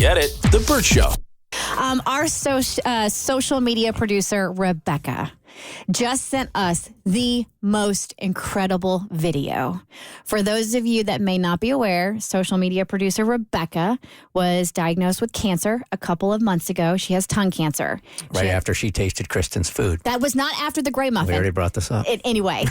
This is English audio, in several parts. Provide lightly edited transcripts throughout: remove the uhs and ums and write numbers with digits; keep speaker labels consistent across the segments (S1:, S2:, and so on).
S1: Get it? The Bert Show.
S2: Our social media producer, Rebecca, just sent us the most incredible video. For those of you that may not be aware, social media producer Rebecca was diagnosed with cancer a couple of months ago. She has tongue cancer.
S3: Right after she tasted Kristen's food.
S2: That was not after the Grey Muffin.
S3: We already brought this up.
S2: Anyway,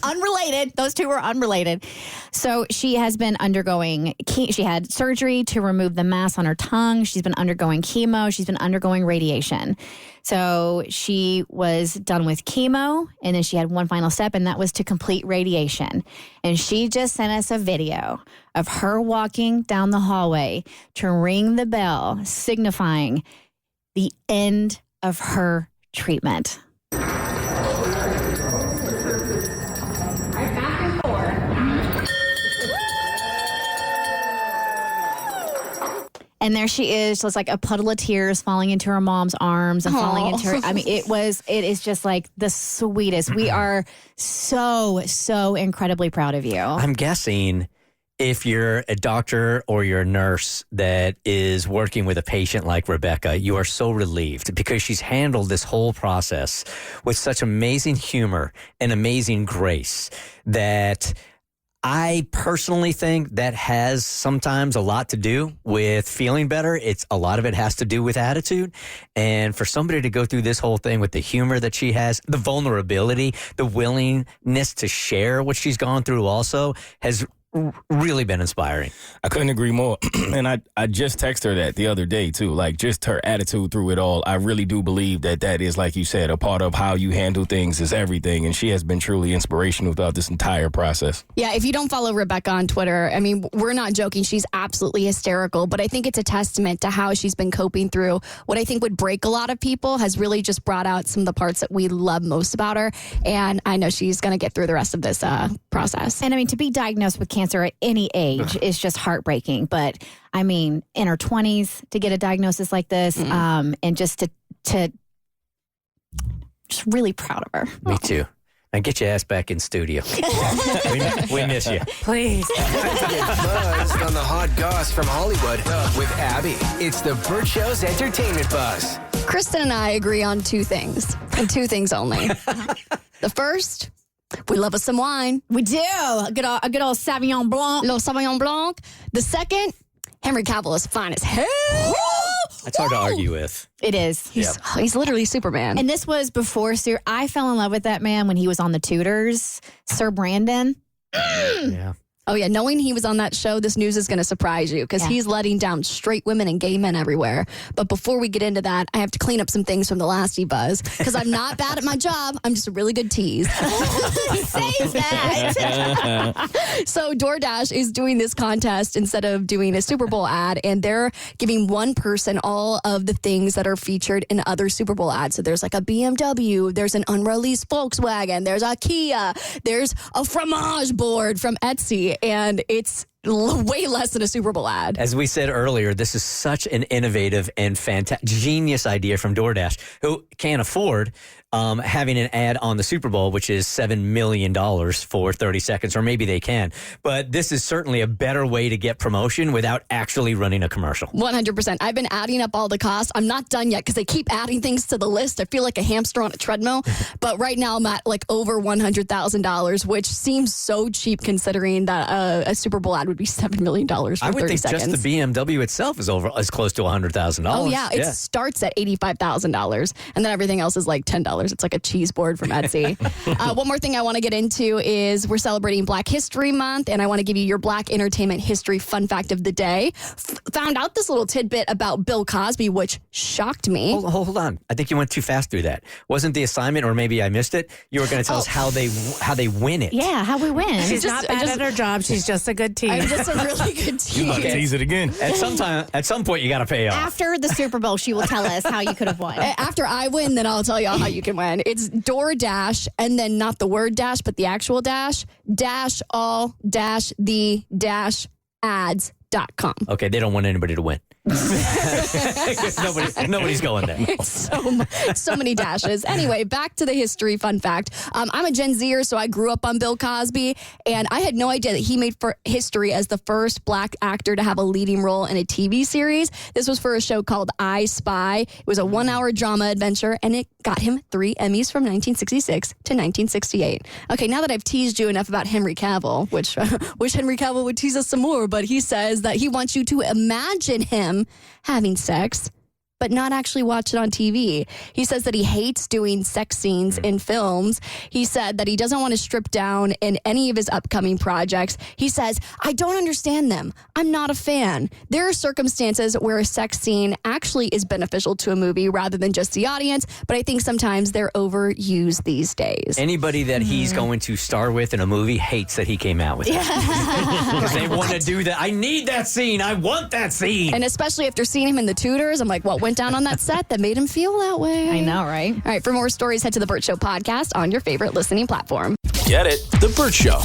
S2: unrelated. Those two were unrelated. So she has been undergoing, she had surgery to remove the mass on her tongue. She's been undergoing chemo. She's been undergoing radiation. So she was done with chemo, and then she had one final step, and that was to complete radiation. And she just sent us a video of her walking down the hallway to ring the bell, signifying the end of her treatment. And there she is, just like a puddle of tears falling into her mom's arms and falling into her. I mean, it is just like the sweetest. We are so incredibly proud of you.
S3: I'm guessing if you're a doctor or you're a nurse that is working with a patient like Rebecca, you are so relieved because she's handled this whole process with such amazing humor and amazing grace that I personally think that has sometimes a lot to do with feeling better. A lot of it has to do with attitude. And for somebody to go through this whole thing with the humor that she has, the vulnerability, the willingness to share what she's gone through also has really been inspiring.
S1: I couldn't agree more. And I just texted her that the other day, too. Like, just her attitude through it all. I really do believe that is, like you said, a part of how you handle things is everything. And she has been truly inspirational throughout this entire process.
S4: Yeah, if you don't follow Rebecca on Twitter, I mean, we're not joking. She's absolutely hysterical. But I think it's a testament to how she's been coping through what I think would break a lot of people, has really just brought out some of the parts that we love most about her. And I know she's going to get through the rest of this process.
S2: And I mean, to be diagnosed with cancer at any age is just heartbreaking. But I mean, in her 20s to get a diagnosis like this, and just to just really proud of her.
S3: Me too. Now get your ass back in studio. we miss you.
S2: Please.
S5: Get buzzed on the hot goss from Hollywood with Abby. It's the Bert Show's entertainment buzz.
S4: Kristen and I agree on two things, and two things only. The first, we love us some wine.
S2: We do. A good old Sauvignon Blanc.
S4: Little Sauvignon Blanc. The second, Henry Cavill is fine as hell.
S3: That's hard to argue with.
S2: It is.
S4: He's literally Superman.
S2: And this was before I fell in love with that man when he was on The Tudors, Sir Brandon.
S3: Yeah.
S4: Oh, yeah. Knowing he was on that show, this news is going to surprise you because he's letting down straight women and gay men everywhere. But before we get into that, I have to clean up some things from the last E-Buzz because I'm not bad at my job. I'm just a really good tease.
S2: Say that.
S4: So DoorDash is doing this contest instead of doing a Super Bowl ad, and they're giving one person all of the things that are featured in other Super Bowl ads. So there's like a BMW, there's an unreleased Volkswagen, there's a Kia, there's a fromage board from Etsy. And it's way less than a Super Bowl ad.
S3: As we said earlier, this is such an innovative and genius idea from DoorDash, who can't afford having an ad on the Super Bowl, which is $7 million for 30 seconds, or maybe they can. But this is certainly a better way to get promotion without actually running a commercial.
S4: 100%. I've been adding up all the costs. I'm not done yet because they keep adding things to the list. I feel like a hamster on a treadmill. But right now I'm at like over $100,000, which seems so cheap considering that a Super Bowl ad would be $7 million for 30 seconds.
S3: I would think just the BMW itself is close to $100,000.
S4: Oh, yeah. It starts at $85,000. And then everything else is like $10. It's like a cheese board from Etsy. One more thing I want to get into is we're celebrating Black History Month, and I want to give you your Black entertainment history fun fact of the day. Found out this little tidbit about Bill Cosby, which shocked me.
S3: Hold on. I think you went too fast through that. Wasn't the assignment, or maybe I missed it, you were going to tell us how they win it.
S2: Yeah, how we win.
S6: She's not bad at her job. She's just a good team.
S4: I'm just a really good team.
S1: You about to tease it again.
S3: At some point, you got to pay off.
S2: After the Super Bowl, she will tell us how you could have won.
S4: After I win, then I'll tell y'all how you can win. It's DoorDash, and then not the word dash, but the actual dash all the ads.com.
S3: Okay, they don't want anybody to win. Nobody's going there.
S4: So many dashes. Anyway, back to the history fun fact. I'm a Gen Zer, so I grew up on Bill Cosby, and I had no idea that he made for history as the first black actor to have a leading role in a TV series. This was for a show called I Spy. It was a 1-hour drama adventure, and it got him 3 Emmys from 1966 to 1968. Okay, now that I've teased you enough about Henry Cavill, which wish Henry Cavill would tease us some more, but he says that he wants you to imagine him having sex, but not actually watch it on TV. He says that he hates doing sex scenes in films. He said that he doesn't want to strip down in any of his upcoming projects. He says, I don't understand them. I'm not a fan. There are circumstances where a sex scene actually is beneficial to a movie rather than just the audience, but I think sometimes they're overused these days.
S3: Anybody that he's going to star with in a movie hates that he came out with it. Because they want to do that. I need that scene. I want that scene.
S4: And especially after seeing him in The Tudors, I'm like, what went down on that set that made him feel that way?
S2: I know, right?
S4: All right, for more stories, head to the Bert Show podcast on your favorite listening platform.
S5: Get it? The Bert Show.